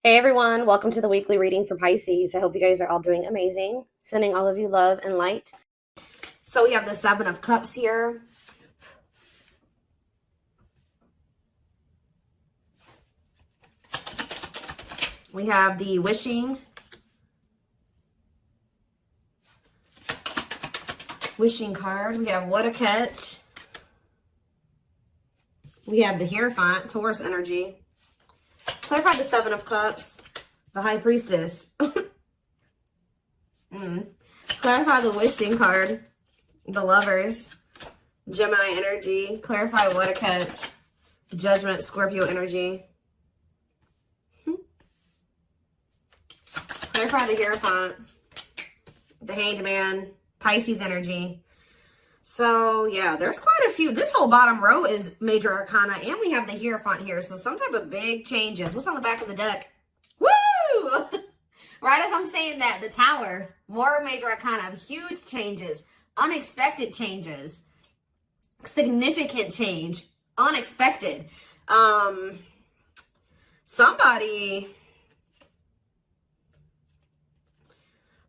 Hey everyone, welcome to the weekly reading for Pisces. I hope you guys are all doing amazing. Sending all of you love and light. So we have the Seven of Cups here. We have the wishing card. We have what a catch. We have the Hierophant, Taurus energy. Clarify the Seven of Cups, the High Priestess. Clarify the wishing card, the Lovers, Gemini energy. Clarify what a catch, Judgment, Scorpio energy. Clarify the Hierophant, the Hanged Man, Pisces energy. So, yeah, there's quite a few. This whole bottom row is major arcana, and we have the Hierophant here. So, some type of big changes. What's on the back of the deck? Woo! Right as I'm saying that, the Tower, more major arcana, huge changes, unexpected changes, significant change, unexpected. Somebody...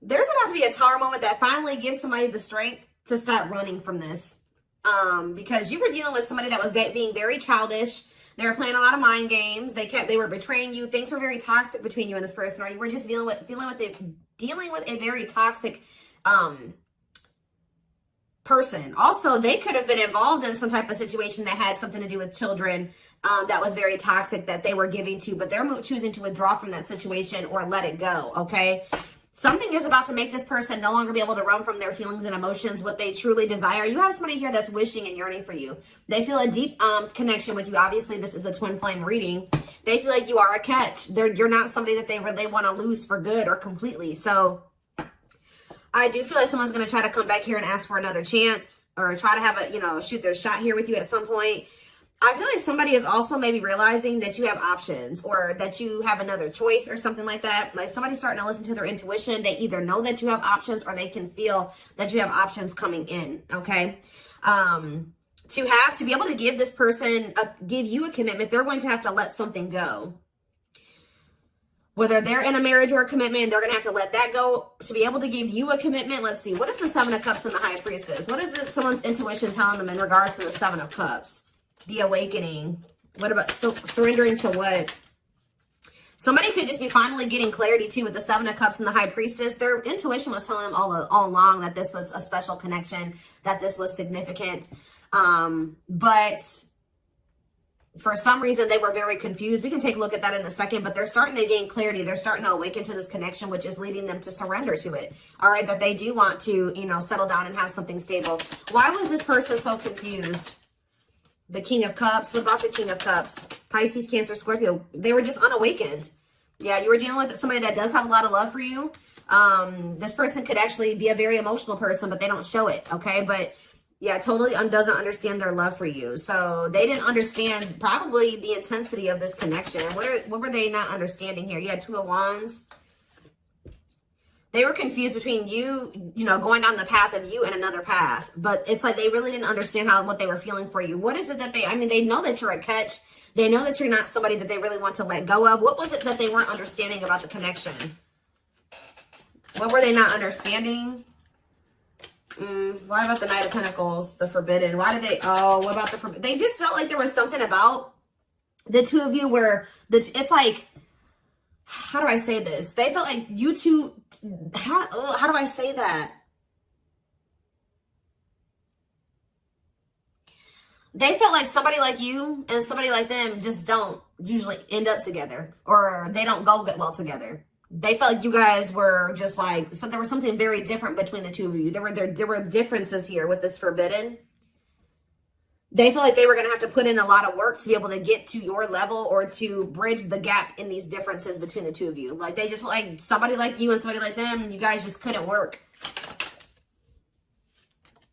There's about to be a Tower moment that finally gives somebody the strength to stop running from this. Because you were dealing with somebody that was being very childish. They were playing a lot of mind games. They were betraying you. Things were very toxic between you and this person, or you were just dealing with a very toxic person. Also, they could have been involved in some type of situation that had something to do with children that was very toxic that they were giving to, but they're choosing to withdraw from that situation or let it go, okay? Something is about to make this person no longer be able to run from their feelings and emotions, what they truly desire. You have somebody here that's wishing and yearning for you. They feel a deep connection with you. Obviously, this is a twin flame reading. They feel like you are a catch. You're not somebody that they want to lose for good or completely. So I do feel like someone's going to try to come back here and ask for another chance or try to have a, shoot their shot here with you at some point. I feel like somebody is also maybe realizing that you have options or that you have another choice or something like that. Like somebody's starting to listen to their intuition. They either know that you have options or they can feel that you have options coming in, okay? To be able to give this person, give you a commitment, they're going to have to let something go. Whether they're in a marriage or a commitment, they're going to have to let that go to be able to give you a commitment. Let's see. What is the Seven of Cups and the High Priestess? What is someone's intuition telling them in regards to the Seven of Cups? The awakening. What about surrendering to what? Somebody could just be finally getting clarity too with the Seven of Cups and the High Priestess. Their intuition was telling them all along that this was a special connection, that this was significant. But for some reason, they were very confused. We can take a look at that in a second, but they're starting to gain clarity. They're starting to awaken to this connection, which is leading them to surrender to it. All right, that they do want to, settle down and have something stable. Why was this person so confused? The King of Cups. What about the King of Cups? Pisces, Cancer, Scorpio. They were just unawakened. Yeah, you were dealing with somebody that does have a lot of love for you. This person could actually be a very emotional person, but they don't show it, okay? But, yeah, totally doesn't understand their love for you. So they didn't understand probably the intensity of this connection. What were they not understanding here? You had Two of Wands. They were confused between you, going down the path of you and another path. But it's like they really didn't understand what they were feeling for you. What is it that they know that you're a catch. They know that you're not somebody that they really want to let go of. What was it that they weren't understanding about the connection? What were they not understanding? Why about the Knight of Pentacles, the Forbidden? Why did they, what about the Forbidden? They just felt like there was something about the two of you where, it's like, how do I say this? They felt like you two, how do I say that? They felt like somebody like you and somebody like them just don't usually end up together, or they don't go well together. They felt like you guys were just like, there was something very different between the two of you. There were differences here with this Forbidden. They feel like they were going to have to put in a lot of work to be able to get to your level or to bridge the gap in these differences between the two of you. Like, they just like somebody like you and somebody like them, you guys just couldn't work.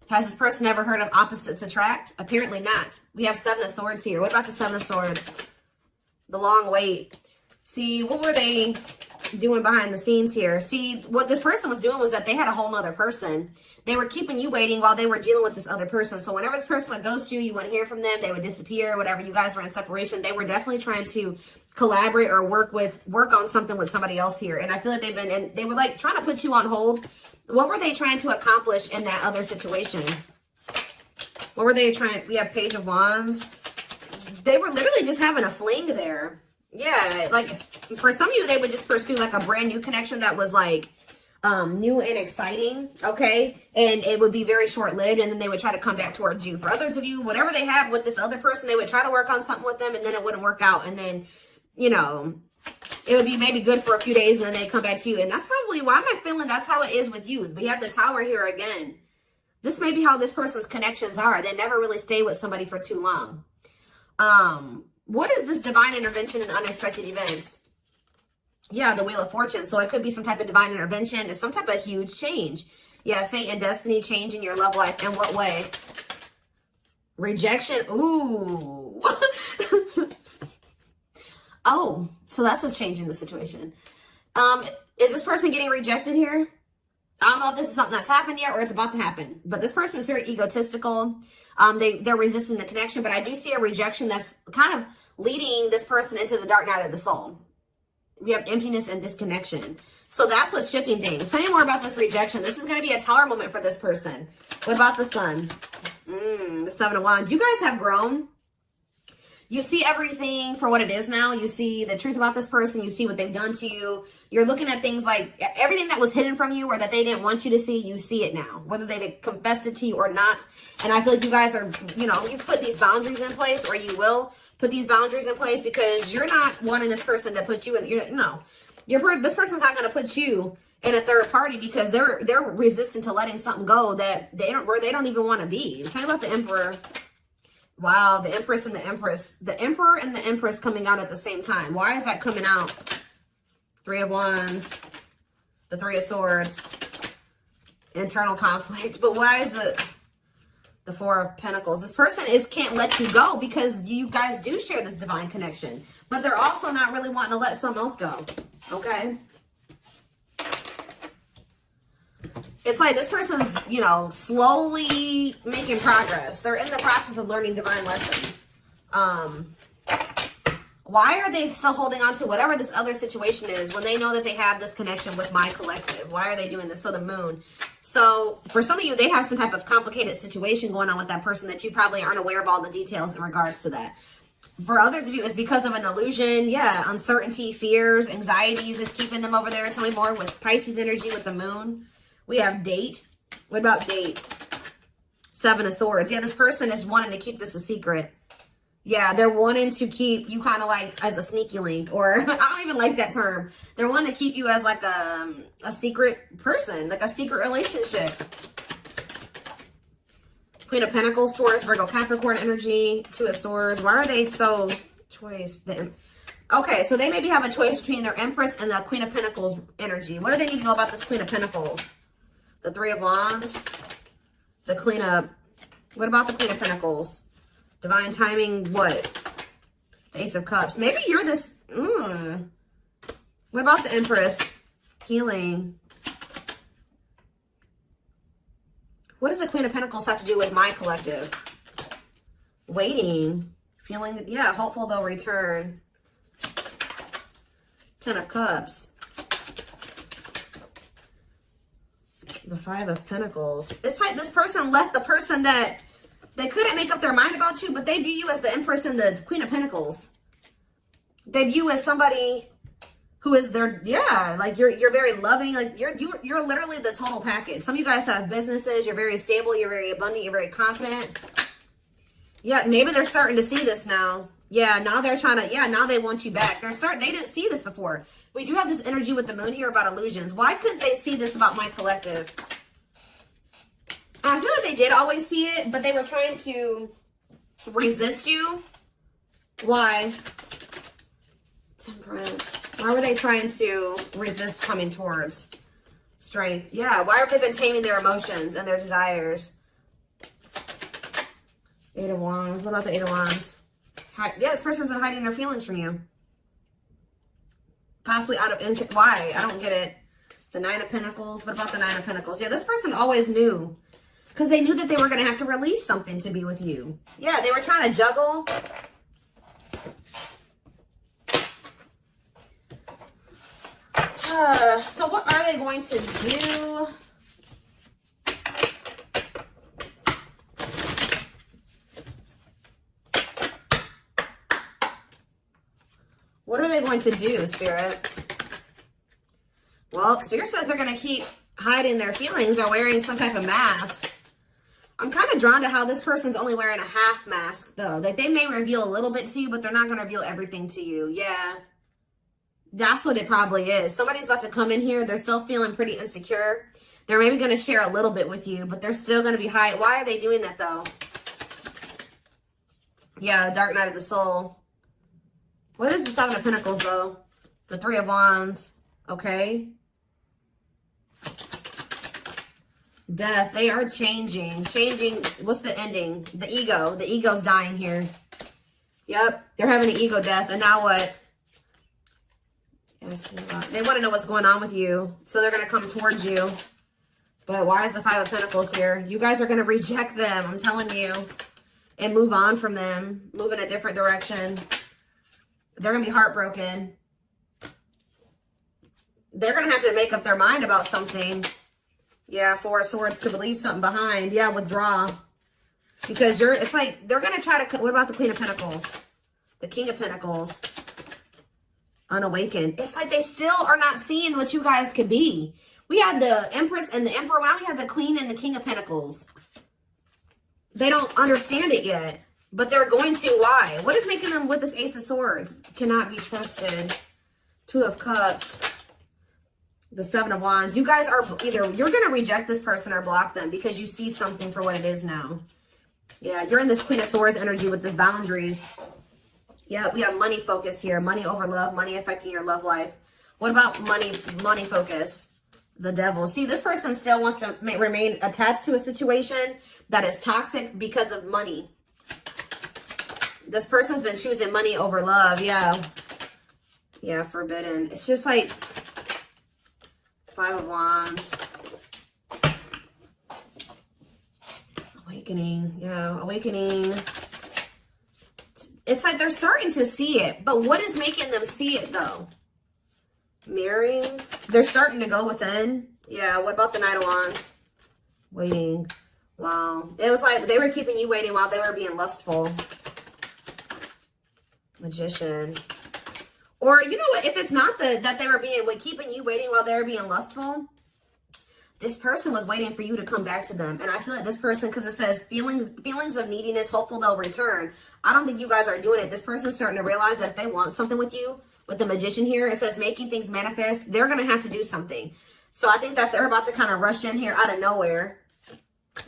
Has this person ever heard of opposites attract? Apparently not. We have Seven of Swords here. What about the Seven of Swords? The long wait. See, what were they? doing behind the scenes here? See, what this person was doing was that they had a whole nother person. They were keeping you waiting while they were dealing with this other person. So whenever this person would ghost you, you wouldn't hear from them. They would disappear, whatever. You guys were in separation. They were definitely trying to collaborate or work on something with somebody else here. And I feel like they were like trying to put you on hold. What were they trying to accomplish in that other situation? What were they trying? We have Page of Wands. They were literally just having a fling there. Yeah, like for some of you, they would just pursue like a brand new connection that was like new and exciting, okay? And it would be very short-lived, and then they would try to come back towards you. For others of you, whatever they have with this other person, they would try to work on something with them, and then it wouldn't work out. And then, you know, it would be maybe good for a few days, and then they come back to you. And that's probably why I'm feeling that's how it is with you. We have the Tower here again. This may be how this person's connections are. They never really stay with somebody for too long. What is this divine intervention and unexpected events? Yeah, the Wheel of Fortune. So it could be some type of divine intervention. It's some type of huge change. Yeah, fate and destiny change in your love life. In what way? Rejection. Ooh. Oh, so that's what's changing the situation. Is this person getting rejected here? I don't know if this is something that's happened yet or it's about to happen. But this person is very egotistical. They're resisting the connection. But I do see a rejection that's kind of leading this person into the dark night of the soul. We have emptiness and disconnection. So that's what's shifting things. Tell me more about this rejection. This is going to be a Tower moment for this person. What about the Sun? The Seven of Wands. You guys have grown. You see everything for what it is now. You see the truth about this person. You see what they've done to you. You're looking at things like everything that was hidden from you or that they didn't want you to see, you see it now. Whether they've confessed it to you or not. And I feel like you guys are, you know, you've put these boundaries in place, or you will put these boundaries in place, because you're not wanting this person to put you in, this person's not going to put you in a third party, because they're resistant to letting something go that they don't even want to be. Tell me about the Emperor. Wow, the Empress and the Empress. The Emperor and the Empress coming out at the same time. Why is that coming out? Three of Wands, the Three of Swords, internal conflict. But why is the Four of Pentacles? This person can't let you go, because you guys do share this divine connection. But they're also not really wanting to let something else go. Okay? It's like this person's, you know, slowly making progress. They're in the process of learning divine lessons. Why are they still holding on to whatever this other situation is when they know that they have this connection with my collective? Why are they doing this? So the Moon. So for some of you, they have some type of complicated situation going on with that person that you probably aren't aware of all the details in regards to that. For others of you, it's because of an illusion. Yeah, uncertainty, fears, anxieties is keeping them over there. Tell me more with Pisces energy with the Moon. We have Date. What about Date? Seven of Swords. Yeah, this person is wanting to keep this a secret. Yeah, they're wanting to keep you kind of like as a sneaky link, or I don't even like that term. They're wanting to keep you as like a secret person, like a secret relationship. Queen of Pentacles, Taurus, Virgo, Capricorn energy, Two of Swords. Why are they so choice? Okay, so they maybe have a choice between their Empress and the Queen of Pentacles energy. What do they need to know about this Queen of Pentacles? The Three of Wands, the Queen of, what about the Queen of Pentacles? Divine timing, what? The Ace of Cups. Maybe you're this, What about the Empress? Healing. What does the Queen of Pentacles have to do with my collective? Waiting. Feeling, yeah, hopeful they'll return. Ten of Cups. The Five of Pentacles. It's like this person left the person that they couldn't make up their mind about you, but they view you as the Empress and the Queen of Pentacles. They view you as somebody who is their, yeah, like you're very loving, like you're literally the total package. Some of you guys have businesses, you're very stable, you're very abundant, you're very confident. Yeah, maybe they're starting to see this now. Yeah, now they're trying to, yeah, now they want you back. They didn't see this before. We do have this energy with the Moon here about illusions. Why couldn't they see this about my collective? I feel like they did always see it, but they were trying to resist you. Why? Temperance. Why were they trying to resist coming towards Strength? Yeah, why have they been taming their emotions and their desires? Eight of Wands. What about the Eight of Wands? Yeah, this person's been hiding their feelings from you. Possibly out of, why? I don't get it. The Nine of Pentacles. What about the Nine of Pentacles? Yeah, this person always knew. Because they knew that they were going to have to release something to be with you. Yeah, they were trying to juggle. So what are they going to do? What are they going to do, Spirit? Well, Spirit says they're going to keep hiding their feelings or wearing some type of mask. I'm kind of drawn to how this person's only wearing a half mask, though. Like, they may reveal a little bit to you, but they're not going to reveal everything to you. Yeah. That's what it probably is. Somebody's about to come in here. They're still feeling pretty insecure. They're maybe going to share a little bit with you, but they're still going to be hiding. Why are they doing that, though? Yeah, Dark Night of the Soul. What is the Seven of Pentacles, though? The Three of Wands. Okay. Death. They are changing. Changing. What's the ending? The ego. The ego's dying here. Yep. They're having an ego death. And now what? They want to know what's going on with you. So they're going to come towards you. But why is the Five of Pentacles here? You guys are going to reject them. I'm telling you. And move on from them. Move in a different direction. They're going to be heartbroken. They're going to have to make up their mind about something. Yeah, Four of Swords to leave something behind. Yeah, withdraw. Because it's like, they're going to try to, what about the Queen of Pentacles? The King of Pentacles. Unawakened. It's like they still are not seeing what you guys could be. We had the Empress and the Emperor. Now we have the Queen and the King of Pentacles. They don't understand it yet. But they're going to. Why? What is making them with this Ace of Swords? Cannot be trusted. Two of Cups. The Seven of Wands. You guys are either, you're going to reject this person or block them because you see something for what it is now. Yeah, you're in this Queen of Swords energy with this boundaries. Yeah, we have money focus here. Money over love. Money affecting your love life. What about money focus? The Devil. See, this person still wants to remain attached to a situation that is toxic because of money. This person's been choosing money over love. Yeah. Yeah, forbidden. It's just like Five of Wands. Awakening. Yeah, awakening. It's like they're starting to see it. But what is making them see it, though? Mirroring. They're starting to go within. Yeah, what about the Knight of Wands? Waiting. Wow. It was like they were keeping you waiting while they were being lustful. Magician. Or, you know what? If it's not that they were keeping you waiting while they were being lustful, this person was waiting for you to come back to them. And I feel like this person, because it says feelings of neediness, hopeful they'll return. I don't think you guys are doing it. This person's starting to realize that if they want something with you, with the Magician here, it says making things manifest, they're going to have to do something. So I think that they're about to kind of rush in here out of nowhere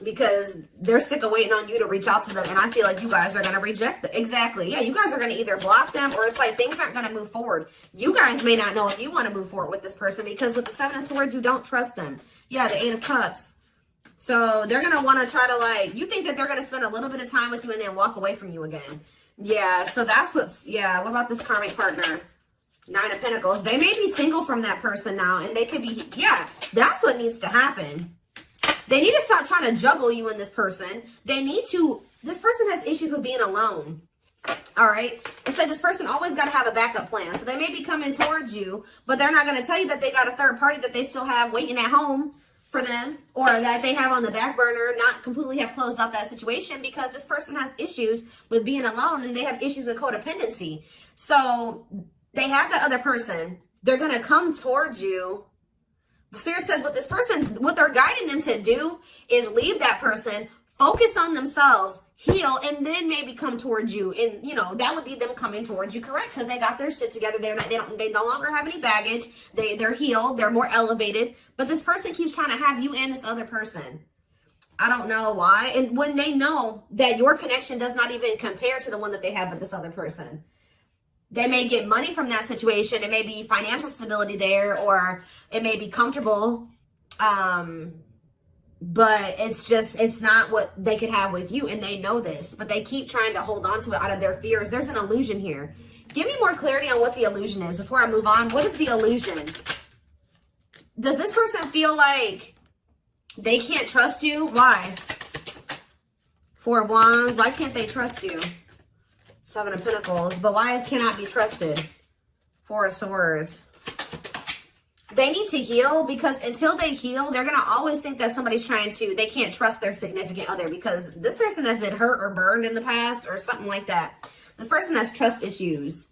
because they're sick of waiting on you to reach out to them. And I feel like you guys are going to reject them. Exactly. Yeah, you guys are going to either block them or it's like things aren't going to move forward. You guys may not know if you want to move forward with this person because with the Seven of Swords, you don't trust them. Yeah, the Eight of Cups. So they're going to want to try to like, you think that they're going to spend a little bit of time with you and then walk away from you again. Yeah, so that's what's, yeah, what about this karmic partner? Nine of Pentacles. They may be single from that person now and they could be, yeah, that's what needs to happen. They need to stop trying to juggle you and this person. They need to, this person has issues with being alone. All right. It's like this person always got to have a backup plan. So they may be coming towards you, but they're not going to tell you that they got a third party that they still have waiting at home for them or that they have on the back burner, not completely have closed out that situation because this person has issues with being alone and they have issues with codependency. So they have the other person. They're going to come towards you. Spirit says what this person, what they're guiding them to do is leave that person, focus on themselves, heal, and then maybe come towards you. And, you know, that would be them coming towards you, correct? Because they got their shit together. They no longer have any baggage. They're healed. They're more elevated. But this person keeps trying to have you and this other person. I don't know why. And when they know that your connection does not even compare to the one that they have with this other person. They may get money from that situation. It may be financial stability there, or it may be comfortable. But it's not what they could have with you. And they know this, but they keep trying to hold on to it out of their fears. There's an illusion here. Give me more clarity on what the illusion is before I move on. What is the illusion? Does this person feel like they can't trust you? Why? Four of Wands. Why can't they trust you? Seven of Pentacles. But why cannot be trusted? Four of Swords. They need to heal, because until they heal, they're going to always think that somebody's trying to, they can't trust their significant other, because this person has been hurt or burned in the past or something like that. This person has trust issues.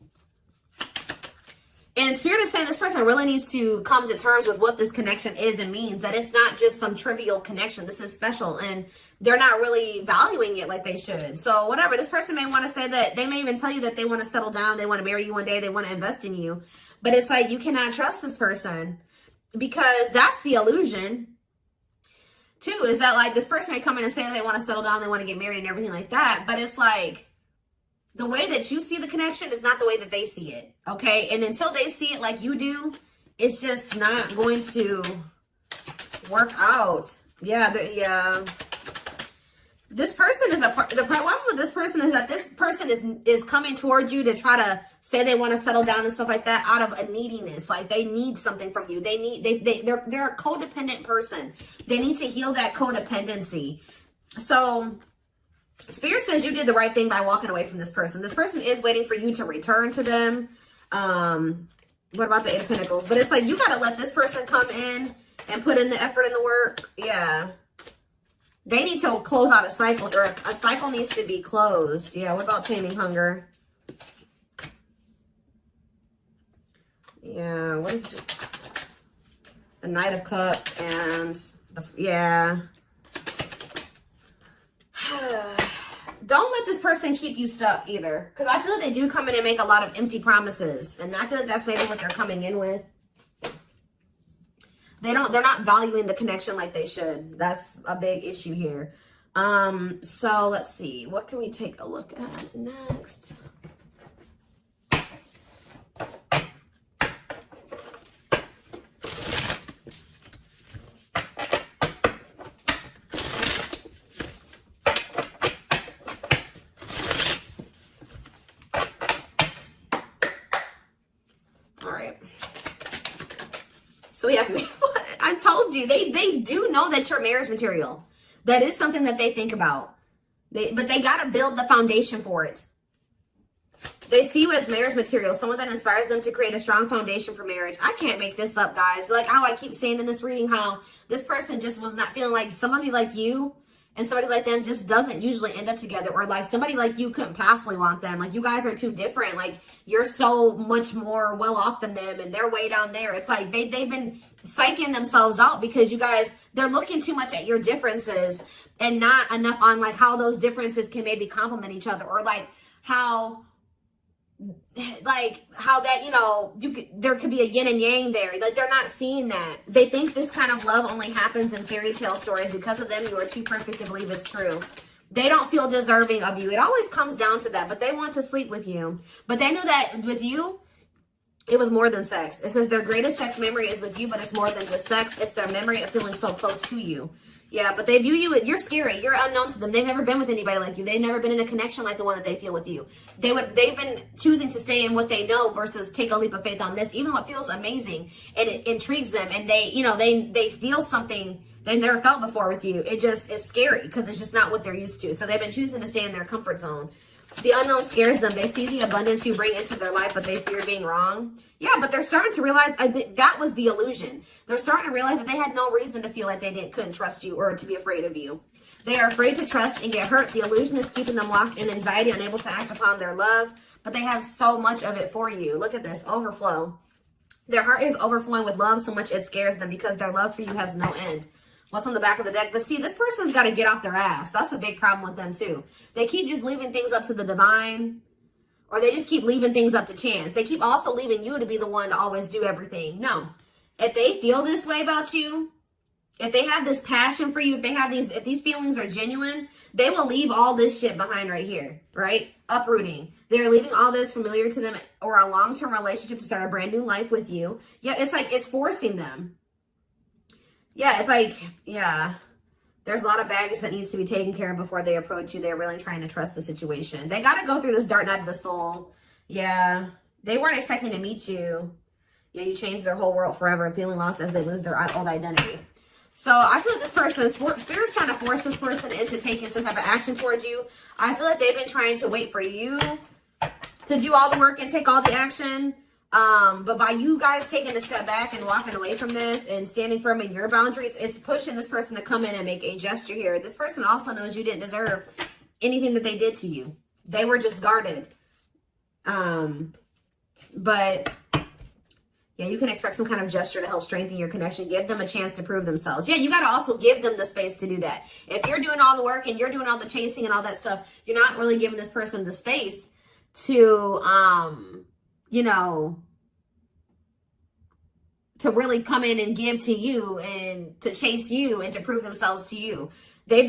And Spirit is saying this person really needs to come to terms with what this connection is and means. That it's not just some trivial connection. This is special, and they're not really valuing it like they should. So whatever, this person may want to say that, they may even tell you that they want to settle down, they want to marry you one day, they want to invest in you. But it's like, you cannot trust this person, because that's the illusion. Two, is that like this person may come in and say they want to settle down, they want to get married and everything like that. But it's like, the way that you see the connection is not the way that they see it. Okay. And until they see it like you do, it's just not going to work out. Yeah. Yeah. This person is the problem with this person is that this person is coming towards you to try to say they want to settle down and stuff like that out of a neediness. Like they need something from you. They're a codependent person. They need to heal that codependency. So Spirit says you did the right thing by walking away from this person. This person is waiting for you to return to them. What about the Eight of Pentacles? But it's like, you got to let this person come in and put in the effort and the work. Yeah. They need to close out a cycle, or a cycle needs to be closed. Yeah, what about taming hunger? Yeah, what is it? The Knight of Cups and yeah. Don't let this person keep you stuck either, because I feel like they do come in and make a lot of empty promises, and I feel like that's maybe what they're coming in with. They're not valuing the connection like they should. That's a big issue here. So let's see. What can we take a look at next? All right. So we have, I told you, they do know that you're marriage material. That is something that they think about. But they got to build the foundation for it. They see you as marriage material, someone that inspires them to create a strong foundation for marriage. I can't make this up, guys. Like how I keep saying in this reading, how this person just was not feeling like somebody like you and somebody like them just doesn't usually end up together, or like somebody like you couldn't possibly want them. Like you guys are too different. Like you're so much more well off than them, and they're way down there. It's like they've been psyching themselves out because you guys, they're looking too much at your differences and not enough on like how those differences can maybe complement each other, or like how that, you know, there could be a yin and yang there. Like they're not seeing that. They think this kind of love only happens in fairy tale stories. Because of them, you are too perfect to believe it's true. They don't feel deserving of you. It always comes down to that, but they want to sleep with you. But they knew that with you, it was more than sex. It says their greatest sex memory is with you, but it's more than just sex. It's their memory of feeling so close to you. Yeah, but they view you, you're scary. You're unknown to them. They've never been with anybody like you. They've never been in a connection like the one that they feel with you. They've been choosing to stay in what they know versus take a leap of faith on this, even though it feels amazing and it intrigues them. And they, you know, they feel something they never felt before with you. It just is scary because it's just not what they're used to. So they've been choosing to stay in their comfort zone. The unknown scares them. They see the abundance you bring into their life, but they fear being wrong. Yeah, but they're starting to realize that was the illusion. They're starting to realize that they had no reason to feel like they couldn't trust you or to be afraid of you. They are afraid to trust and get hurt. The illusion is keeping them locked in anxiety, unable to act upon their love, but they have so much of it for you. Look at this, overflow. Their heart is overflowing with love so much it scares them because their love for you has no end. What's on the back of the deck? But see, this person's got to get off their ass. That's a big problem with them too. They keep just leaving things up to the divine, or they just keep leaving things up to chance. They keep also leaving you to be the one to always do everything. No. If they feel this way about you, if they have this passion for you, if these feelings are genuine, they will leave all this shit behind right here, right? Uprooting. They're leaving all this familiar to them or a long-term relationship to start a brand new life with you. Yeah, it's like it's forcing them. Yeah, it's like, yeah, there's a lot of baggage that needs to be taken care of before they approach you. They're really trying to trust the situation. They got to go through this dark night of the soul. Yeah, they weren't expecting to meet you. Yeah, you changed their whole world forever, feeling lost as they lose their old identity. So I feel like this person, Spirit's trying to force this person into taking some type of action towards you. I feel like they've been trying to wait for you to do all the work and take all the action. But by you guys taking a step back and walking away from this and standing firm in your boundaries, it's pushing this person to come in and make a gesture here. This person also knows you didn't deserve anything that they did to you. They were just guarded. But yeah, you can expect some kind of gesture to help strengthen your connection. Give them a chance to prove themselves. Yeah, you got to also give them the space to do that. If you're doing all the work and you're doing all the chasing and all that stuff, you're not really giving this person the space to, you know, to really come in and give to you and to chase you and to prove themselves to you. They've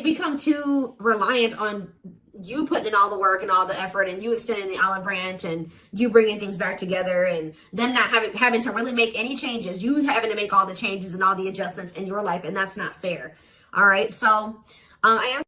become too reliant on you putting in all the work and all the effort and you extending the olive branch and you bringing things back together and then not having to really make any changes. You having to make all the changes and all the adjustments in your life, and that's not fair. All right, so I am